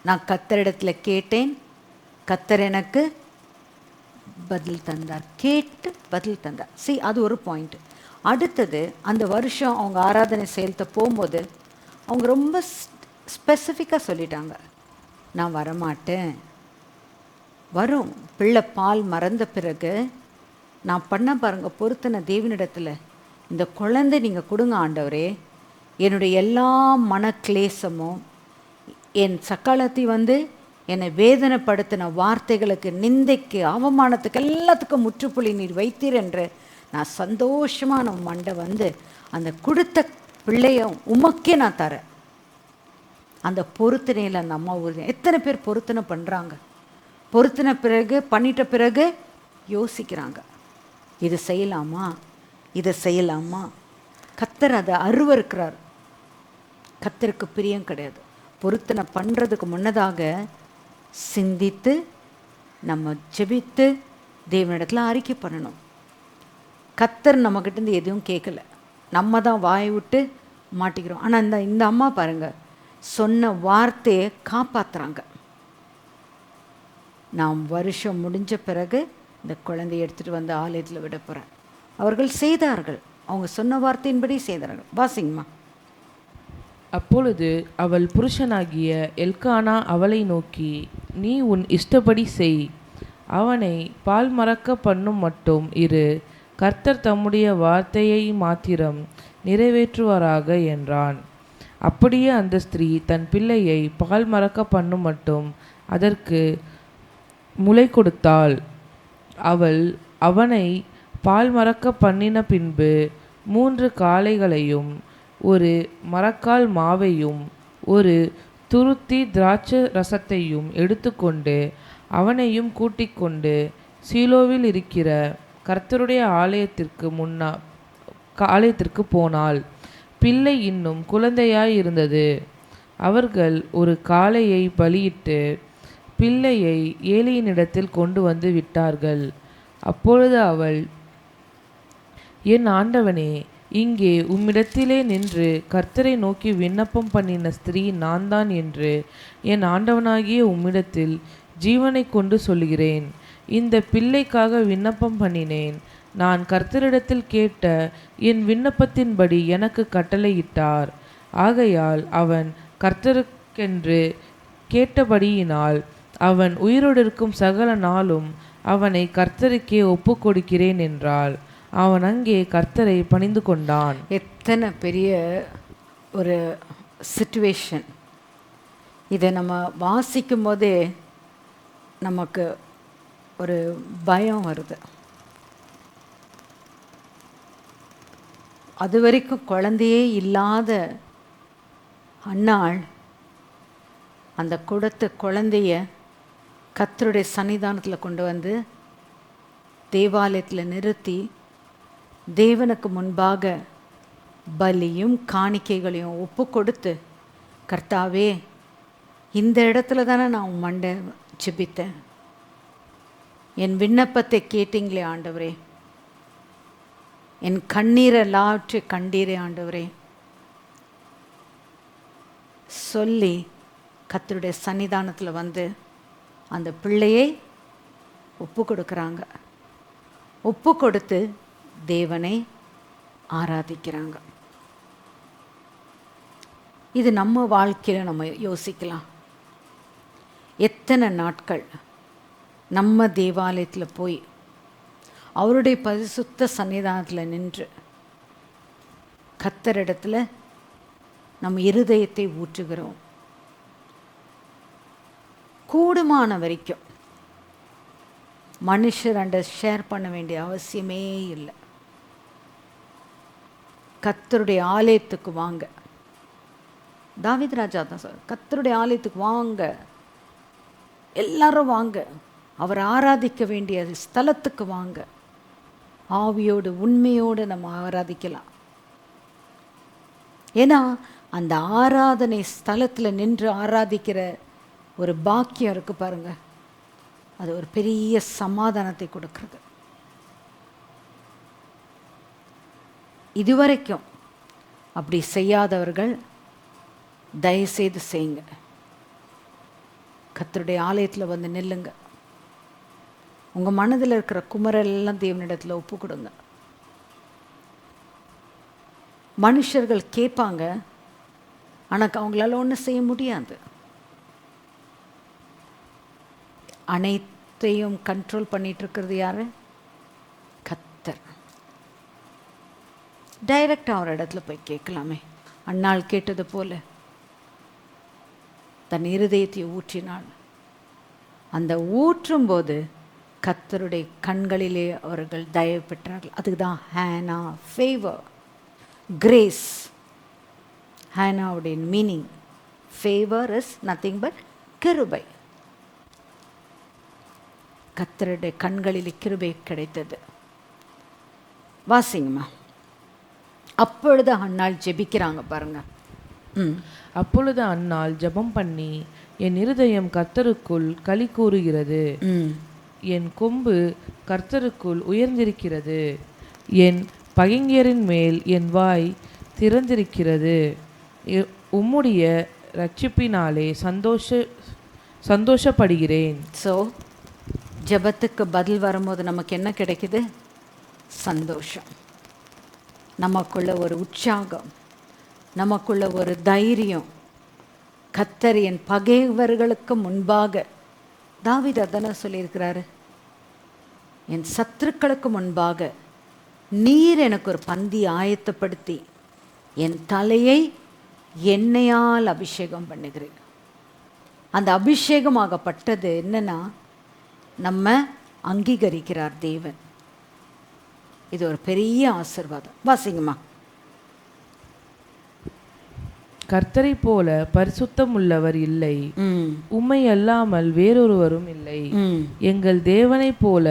நான் கர்த்தரிடத்தில் கேட்டேன், கர்த்தர் எனக்கு பதில் தந்தார். கேட்டு பதில் தந்தார். அது ஒரு பாயிண்ட். அடுத்தது, அந்த வருஷம் அவங்க ஆராதனை செயல்கிட்ட போகும்போது அவங்க ரொம்ப ஸ்பெசிஃபிக்காக சொல்லிட்டாங்க, நான் வரமாட்டேன். வரும் பிள்ளை பால் மறந்த பிறகு நான் பண்ண பாருங்க பொருத்தனை தேவனிடத்தில், இந்த குழந்தை நீங்கள் கொடுங்க ஆண்டவரே, என்னுடைய எல்லா மனக்லேசமும், என் சக்காலத்தை என்னை வேதனைப்படுத்தின வார்த்தைகளுக்கு, நிந்தைக்கு, அவமானத்துக்கு எல்லாத்துக்கும் முற்றுப்புள்ளி நீர் வைத்தீர் என்று நான் சந்தோஷமாக நம்ம மண்டை அந்த கொடுத்த பிள்ளைய உமக்கே நான் தரேன். அந்த பொருத்தனையில் அந்த அம்மா உறுதி. எத்தனை பேர் பொருத்தனை பண்ணுறாங்க? பொருத்தின பிறகு, பண்ணிட்ட பிறகு யோசிக்கிறாங்க, இது செய்யலாமா, இதை செய்யலாமா? கர்த்தர் அதை அருவருக்கிறார். கர்த்தருக்கு பிரியம் கிடையாது. பொருத்தனை பண்ணுறதுக்கு முன்னதாக சிந்தித்து நம்ம ஜெபித்து தேவனிடத்தில் அறிக்கை பண்ணணும். கர்த்தர் நம்மக்கிட்டேருந்து எதுவும் கேட்கல, நம்ம தான் வாய் விட்டு மாட்டிக்கிறோம். ஆனால் இந்த அம்மா பாருங்கள், சொன்ன வார்த்தையை காப்பாற்றுறாங்க. நாம் வருஷம் முடிஞ்ச பிறகு இந்த குழந்தையை எடுத்துகிட்டு வந்து ஆலயத்தில் விட போகிறேன். அவர்கள் செய்தார்கள், அவங்க சொன்ன வார்த்தையின்படி செய்தார்கள். வாசிங்கம்மா. அப்பொழுது அவள் புருஷனாகிய எல்கானா அவளை நோக்கி, நீ உன் இஷ்டப்படி செய், அவனை பால் மறக்க பண்ணும் மட்டும் இரு, கர்த்தர் தம்முடைய வார்த்தையை மாத்திரம் நிறைவேற்றுவாராக என்றான். அப்படியே அந்த ஸ்திரீ தன் பிள்ளையை பால் மறக்க பண்ணும் மட்டும் அதற்கு முளை கொடுத்தாள். அவள் அவனை பால் மறக்க பண்ணின பின்பு 3 காளைகளையும் ஒரு மரக்கால் மாவையும் ஒரு துருத்தி திராட்சை ரசத்தையும் எடுத்துக்கொண்டு அவனையும் கூட்டிக் கொண்டு சீலோவில் இருக்கிற கர்த்தருடைய ஆலயத்திற்கு போனாள். பிள்ளை இன்னும் குழந்தையாய் இருந்தது. அவர்கள் ஒரு காளையை பலியிட்டு பிள்ளையை ஏலியினிடத்தில் கொண்டு வந்து விட்டார்கள். அப்பொழுது அவள், என் ஆண்டவனே, இங்கே உம்மிடத்திலே நின்று கர்த்தரை நோக்கி விண்ணப்பம் பண்ணின ஸ்திரீ நான் தான் என்று என் ஆண்டவனாகிய உம்மிடத்தில் ஜீவனை கொண்டு சொல்கிறேன். இந்த பிள்ளைக்காக விண்ணப்பம் பண்ணினேன். நான் கர்த்தரிடத்தில் கேட்ட என் விண்ணப்பத்தின்படி எனக்கு கட்டளையிட்டார். ஆகையால் அவன் கர்த்தருக்கென்று கேட்டபடியினால் அவன் உயிரோடு இருக்கும் சகல நாளும் அவனை கர்த்தருக்கே ஒப்பு கொடுக்கிறேன் என்றாள். அவன் அங்கே கர்த்தரை பணிந்து கொண்டான். எத்தனை பெரிய ஒரு சிச்சுவேஷன்! இதை நம்ம வாசிக்கும் போதே நமக்கு ஒரு பயம் வருது. அது வரைக்கும் குழந்தையே இல்லாத அன்னாள் அந்த கொடுத்த குழந்தைய கர்த்தருடைய சன்னிதானத்தில் கொண்டு வந்து தேவாலயத்தில் நிறுத்தி தேவனுக்கு முன்பாக பலியும் காணிக்கைகளையும் ஒப்பு கொடுத்து, கர்த்தாவே, இந்த இடத்துல தானே நான் மண்டை ஜெபித்தேன், என் விண்ணப்பத்தை கேட்டீங்களே ஆண்டவரே, என் கண்ணீரை லாற்றி கண்டீரே ஆண்டவரே சொல்லி கர்த்தருடைய சன்னிதானத்தில் வந்து அந்த பிள்ளையை ஒப்பு கொடுக்குறாங்க. ஒப்பு கொடுத்து தேவனை ஆராதிக்கிறாங்க. இது நம்ம வாழ்க்கையில் நம்ம யோசிக்கலாம். எத்தனை நாட்கள் நம்ம தேவாலயத்தில் போய் அவருடைய பரிசுத்த சன்னிதானத்தில் நின்று கர்த்தரிடத்தில் நம்ம இருதயத்தை ஊற்றுகிறோம். கூடுமான வரைக்கும் மனுஷர் ஷேர் பண்ண வேண்டிய அவசியமே இல்லை. கர்த்தருடைய ஆலயத்துக்கு வாங்க. தாவீது ராஜா தான் சொல்ற, கர்த்தருடைய ஆலயத்துக்கு வாங்க, எல்லாரும் வாங்க, அவர் ஆராதிக்க வேண்டிய ஸ்தலத்துக்கு வாங்க. ஆவியோடு உண்மையோடு நம்ம ஆராதிக்கலாம். ஏன்னா அந்த ஆராதனை ஸ்தலத்தில் நின்று ஆராதிக்கிற ஒரு பாக்கியம் இருக்கு பாருங்க, அது ஒரு பெரிய சமாதானத்தை கொடுக்கிறது. இதுவரைக்கும் அப்படி செய்யாதவர்கள் தயவுசெய்து செய்யுங்க. கர்த்தருடைய ஆலயத்தில் வந்து நில்லுங்க. உங்கள் மனதில் இருக்கிற குமரெல்லாம் தேவனிடத்தில் ஒப்பு கொடுங்க. மனுஷர்கள் கேட்பாங்க, ஆனால் அவங்களால ஒன்றும் செய்ய முடியாது. அனைத்தையும் கண்ட்ரோல் பண்ணிட்டு இருக்கிறது யாரு? கர்த்தர். டைரக்டாக அவர் இடத்துல போய் கேட்கலாமே. அன்னாள் கேட்டது போல தன் இருதயத்தை ஊற்றினாள். அந்த ஊற்றும்போது கர்த்தருடைய கண்களிலே அவர்கள் தயவு பெற்றார்கள். அதுக்கு தான் ஹேனா, ஃபேவர், கிரேஸ். ஹேனாவுடைய meaning favour is nothing but கிருபை. கர்த்தருடைய கண்களில் கிருபை கிடைத்தது. வாசிங்கம்மா. அப்பொழுது அன்னாள் ஜெபிக்கிறாங்க பாருங்க. அப்பொழுது அன்னாள் ஜெபம் பண்ணி, என் இருதயம் கர்த்தருக்குள் களி கூறுகிறது, என் கொம்பு கர்த்தருக்குள் உயர்ந்திருக்கிறது, என் பகைஞரின் மேல் என் வாய் திறந்திருக்கிறது, உம்முடைய ரட்சிப்பினாலே சந்தோஷப்படுகிறேன். ஸோ ஜெபத்துக்கு பதில் வரும்போது நமக்கு என்ன கிடைக்குது? சந்தோஷம். நமக்குள்ள ஒரு உற்சாகம், நமக்குள்ள ஒரு தைரியம். கர்த்தர் என் பகைவர்களுக்கு முன்பாக, தாவீது அதான சொல்லியிருக்கிறாரு, என் சத்துருக்களுக்கு முன்பாக நீர் எனக்கு ஒரு பந்தி ஆயத்தப்படுத்தி என் தலையை எண்ணெயால் அபிஷேகம் பண்ணுகிறேன். அந்த அபிஷேகமாகப்பட்டது என்னன்னா, நம்ம அங்கீகரிக்கிறார் தேவன். இது ஒரு பெரிய ஆசீர்வாதம். வாசிங்கம்மா. கர்த்தரை போல பரிசுத்தம் உள்ளவர் இல்லை, உம்மை அல்லாமல் வேறொருவரும் இல்லை, எங்கள் தேவனை போல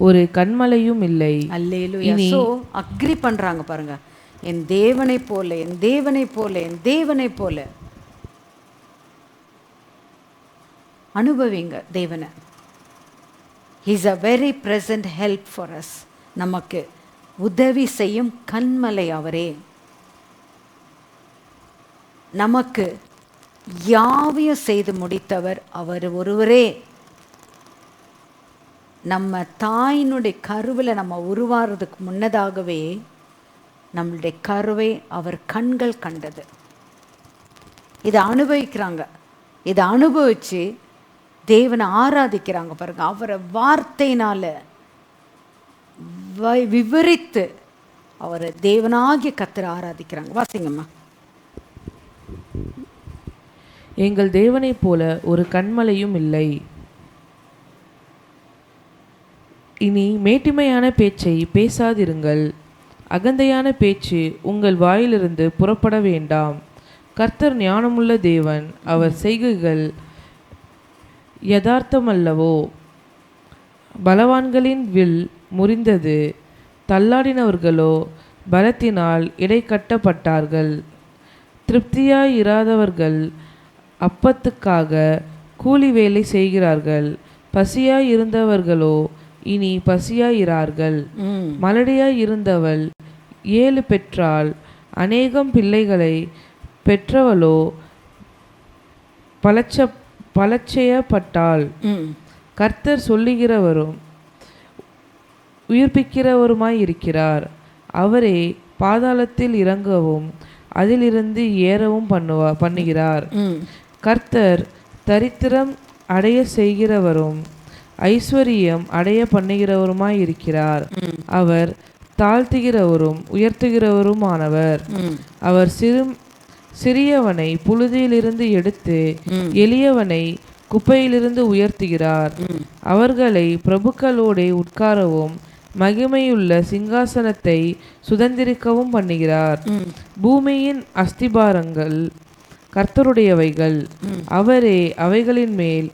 ஒரு கன்மலையும் இல்லை. அல்லேலூயா. சோ அக்ரி பண்றாங்க பாருங்க. என் தேவனை போல, என் தேவனை போல, என் தேவனை போல. அனுபவிங்க தேவனை. He is a very present help for us. நமக்கு உதவி செய்யும் கன்மலை அவரே. நமக்கு யாவையும் செய்து முடித்தவர் அவர் ஒருவரே. நம்ம தாயினுடைய கருவில் நம்ம உருவாகிறதுக்கு முன்னதாகவே நம்மளுடைய கருவை அவர் கண்கள் கண்டது. இதை அனுபவிக்கிறாங்க. இதை அனுபவித்து தேவனை ஆராதிக்கிறாங்க பாருங்க. அவரை வார்த்தையினால விவரித்து அவரை தேவனாகிய கர்த்தரை ஆராதிக்கிறாங்க. வாசிங்கம்மா. எங்கள் தேவனை போல ஒரு கன்மலையும் இல்லை. இனி மேட்டிமையான பேச்சை பேசாதிருங்கள், அகந்தையான பேச்சு உங்கள் வாயிலிருந்து புறப்பட வேண்டாம். கர்த்தர் ஞானமுள்ள தேவன், அவர் செய்கைகள் யதார்த்தமல்லவோ. பலவான்களின் வில் முறிந்தது, தள்ளாடினவர்களோ பலத்தினால் இடைக்கட்டப்பட்டார்கள். திருப்தியாய் இராதவர்கள் அப்பத்துக்காக கூலி வேலை செய்கிறார்கள், பசியாய் இருந்தவர்களோ இனி பசியாய் இரார்கள். மலடியாய் இருந்தவள் 7 பெற்றாள், அநேகம் பிள்ளைகளை பெற்றவளோ பலட்சயப்பட்டாள். கர்த்தர் சொல்லுகிறவரும் உயிர்ப்பிக்கிறவருமாய் இருக்கிறார். அவரே பாதாளத்தில் இறங்கவும் அதிலிருந்து ஏறவும் பண்ணுகிறார். கர்த்தர் தரித்திரம் அடைய செய்கிறவரும் ஐஸ்வர்யம் அடைய பண்ணுகிறவருமாய் இருக்கிறார். அவர் தாழ்த்துகிறவரும் உயர்த்துகிறவருமானவர். அவர் சிறியவனை புழுதியிலிருந்து எடுத்து எளியவனை குப்பையிலிருந்து உயர்த்துகிறார். அவர்களை பிரபுக்களோடு உட்காரவும் மகிமையுள்ள சிங்காசனத்தை சுதந்திரிக்கவும் பண்ணுகிறார். பூமியின் அஸ்திபாரங்கள் கர்த்தருடையவைகள், அவரே அவைகளின் மேல்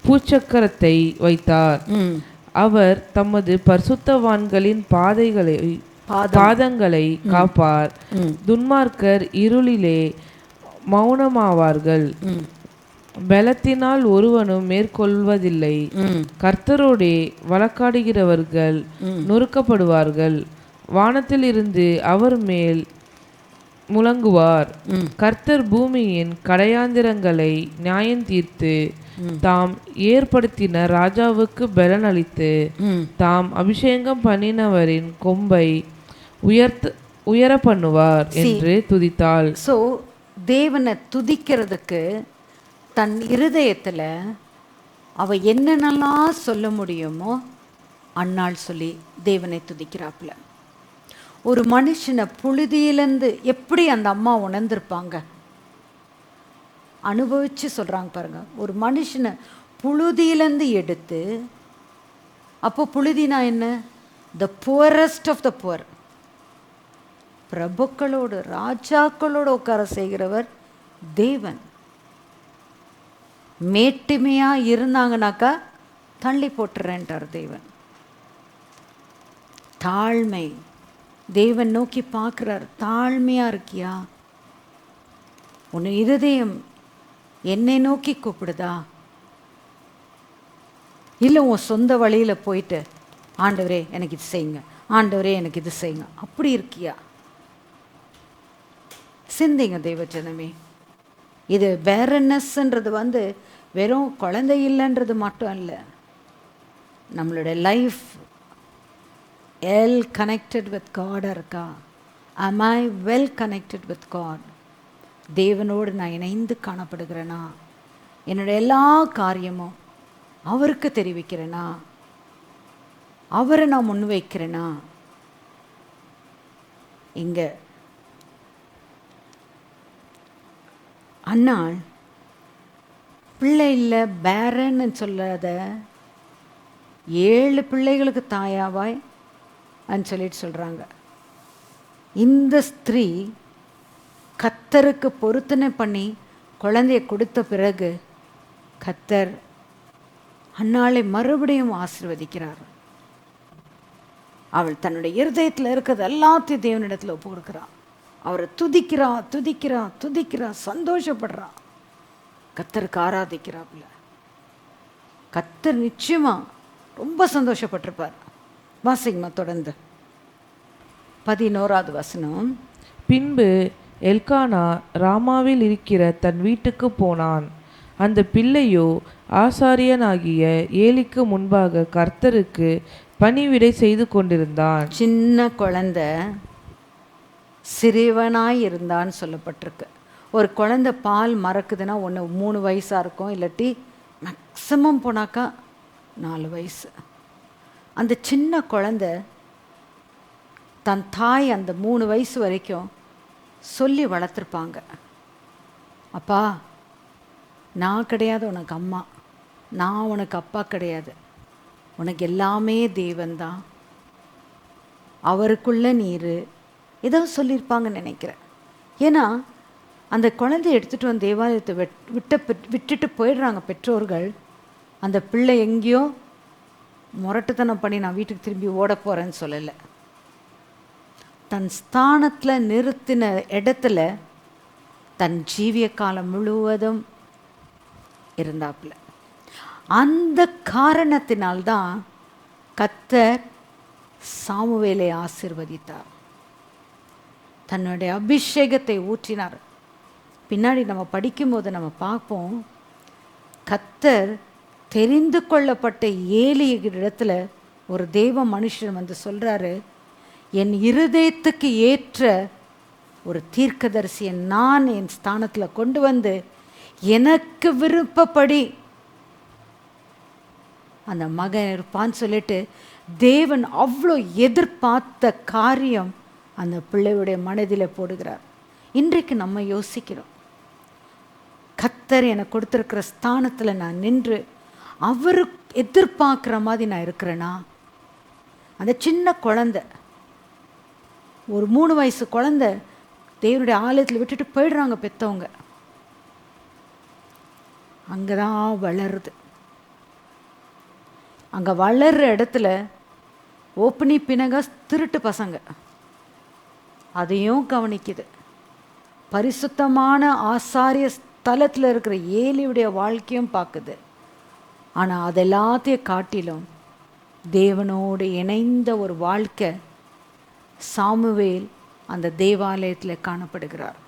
பூச்சக்கரத்தை வைத்தார். அவர் தமது பரிசுத்தவான்களின் பாதங்களை காப்பார். துன்மார்க்கர் இருளிலே மௌனமாவார்கள், பலத்தினால் ஒருவனும் மேற்கொள்வதில்லை. கர்த்தரோடே வழக்காடுகிறவர்கள் நொறுக்கப்படுவார்கள். வானத்தில் இருந்து அவர் மேல் முழங்குவார். கர்த்தர் பூமியின் கடையாந்திரங்களை நியாயந்தீர்த்து தாம் ஏற்படுத்தின ராஜாவுக்கு பலன் அளித்து தாம் அபிஷேகம் பண்ணினவரின் கொம்பை உயர பண்ணுவார் என்று துதித்தாள். ஸோ தேவனை துதிக்கிறதுக்கு தன் இருதயத்தில் அவ என்னென்னலாம் சொல்ல முடியுமோ அன்னாள் சொல்லி தேவனை துதிக்கிறாப்புல. ஒரு மனுஷனை புழுதியிலேருந்து எப்படி அந்த அம்மா உணர்ந்திருப்பாங்க, அனுபவிச்சு சொல்கிறாங்க பாருங்க. ஒரு மனுஷனை புழுதியிலேருந்து எடுத்து, அப்போ புழுதினா என்ன? The poorest of the poor, பிரபுக்களோடு ராஜாக்களோடு உட்கார செய்கிறவர் தேவன். மேட்டுமையாக இருந்தாங்கனாக்கா தள்ளி போட்டுறேன்ட்டார் தேவன். தாழ்மை, தேவன் நோக்கி பார்க்குறார். தாழ்மையாக இருக்கியா? உன் இருதயம் என்னை நோக்கி கூப்பிடுதா? இல்லை உன் சொந்த வழியில் போயிட்டு ஆண்டவரே எனக்கு இது செய்யுங்க, ஆண்டவரே எனக்கு இது செய்யுங்க, அப்படி இருக்கியா? சிந்திங்க தேவஜனமே. இது பேரனஸ்ன்றது வெறும் குழந்தை இல்லைன்றது மட்டும் இல்லை. நம்மளுடைய லைஃப் கனெக்டட் வித் காடாக இருக்கா? am I well connected with God? தேவனோடு நான் இணைந்து காணப்படுகிறேனா? என்னுடைய எல்லா காரியமும் அவருக்கு தெரிவிக்கிறேனா? அவரை நான் முன்வைக்கிறேனா? இங்கே அன்னாள் பிள்ளை இல்லை பேரன்னு சொல்லாத 7 பிள்ளைகளுக்கு தாயாவாய் சொல்லிட்டு சொல்கிறாங்க. இந்த ஸ்திரீ கர்த்தருக்கு பொருத்தனை பண்ணி குழந்தைய கொடுத்த பிறகு கர்த்தர் அன்னாளை மறுபடியும் ஆசீர்வதிக்கிறார். அவள் தன்னுடைய இருதயத்தில் இருக்கிறது எல்லாத்தையும் தேவனிடத்தில் ஒப்பு கொடுக்குறான். அவரை துதிக்கிறா துதிக்கிறா துதிக்கிறா, சந்தோஷப்படுறா, கர்த்தருக்கு ஆராதிக்கிறாப்புல. கர்த்தர் நிச்சயமா ரொம்ப சந்தோஷப்பட்டிருப்பார். வாசிங்கம்மா தொடர்ந்து 11வது வசனம். பின்பு எல்கானா ராமாவில் இருக்கிற தன் வீட்டுக்கு போனான். அந்த பிள்ளையோ ஆசாரியனாகிய ஏலிக்கு முன்பாக கர்த்தருக்கு பணிவிடை செய்து கொண்டிருந்தான். சின்ன குழந்தை சிறியவனாய் இருந்தான்னு சொல்லப்பட்டிருக்கு. ஒரு குழந்தை பால் மறக்குதுன்னா 3 வயசாக இருக்கும், இல்லாட்டி மேக்ஸிமம் போனாக்கா 4 வயசு. அந்த சின்ன குழந்தை தன் தாய் அந்த 3 வயசு வரைக்கும் சொல்லி வளர்த்துருப்பாங்க. அப்பா நான் கிடையாது உனக்கு அம்மா, நான் உனக்கு அப்பா கிடையாது, உனக்கு எல்லாமே தேவன்தான், அவருக்குள்ள நீர் ஏதோ சொல்லியிருப்பாங்கன்னு நினைக்கிறேன். ஏன்னா அந்த குழந்தைய எடுத்துகிட்டு வந்து தேவாலயத்தை விட்டுட்டு போயிடுறாங்க பெற்றோர்கள். அந்த பிள்ளை எங்கேயோ முரட்டுத்தனம் பண்ணி நான் வீட்டுக்கு திரும்பி ஓட போகிறேன்னு சொல்லலை. தன் ஸ்தானத்தில் நிறுத்தின இடத்துல தன் ஜீவிய காலம் முழுவதும் இருந்தாப்புல. அந்த காரணத்தினால்தான் கர்த்தர் சாமுவேலை ஆசீர்வதித்தார், தன்னுடைய அபிஷேகத்தை ஊற்றினார். பின்னாடி நம்ம படிக்கும்போது நம்ம பார்ப்போம், கர்த்தர் தெரிந்து கொள்ளப்பட்ட ஏலி இடத்துல ஒரு தெய்வ மனுஷன் சொல்கிறாரு, என் இருதயத்துக்கு ஏற்ற ஒரு தீர்க்கதரிசியை நான் என் ஸ்தானத்தில் கொண்டு வந்து எனக்கு விருப்பப்படி அந்த மகன் இருப்பான்னு சொல்லிட்டு தேவன் அவ்வளோ எதிர்பார்த்த காரியம் அந்த பிள்ளையுடைய மனதில் போடுகிறார். இன்றைக்கு நம்ம யோசிக்கிறோம், கர்த்தர் எனக்கு கொடுத்துருக்கிற ஸ்தானத்தில் நான் நின்று அவரு எதிர்பார்க்குற மாதிரி நான் இருக்கிறேனா? அந்த சின்ன குழந்தை, ஒரு 3 வயசு குழந்தை தேவனுடைய ஆலயத்தில் விட்டுட்டு போயிடுறாங்க பெற்றவங்க. அங்கே தான் வளருது. அங்கே வளர்கிற இடத்துல ஓப்பனி பினகாஸ் திருட்டு பசங்க அதையும் கவனிக்குது. பரிசுத்தமான ஆசாரிய ஸ்தலத்தில் இருக்கிற ஏலியுடைய வாழ்க்கையும் பார்க்குது. ஆனால் அதெல்லாத்தையும் காட்டிலும் தேவனோடு இணைந்த ஒரு வாழ்க்கை சாமுவேல் அந்த தேவாலயத்தில் காணப்படுகிறார்.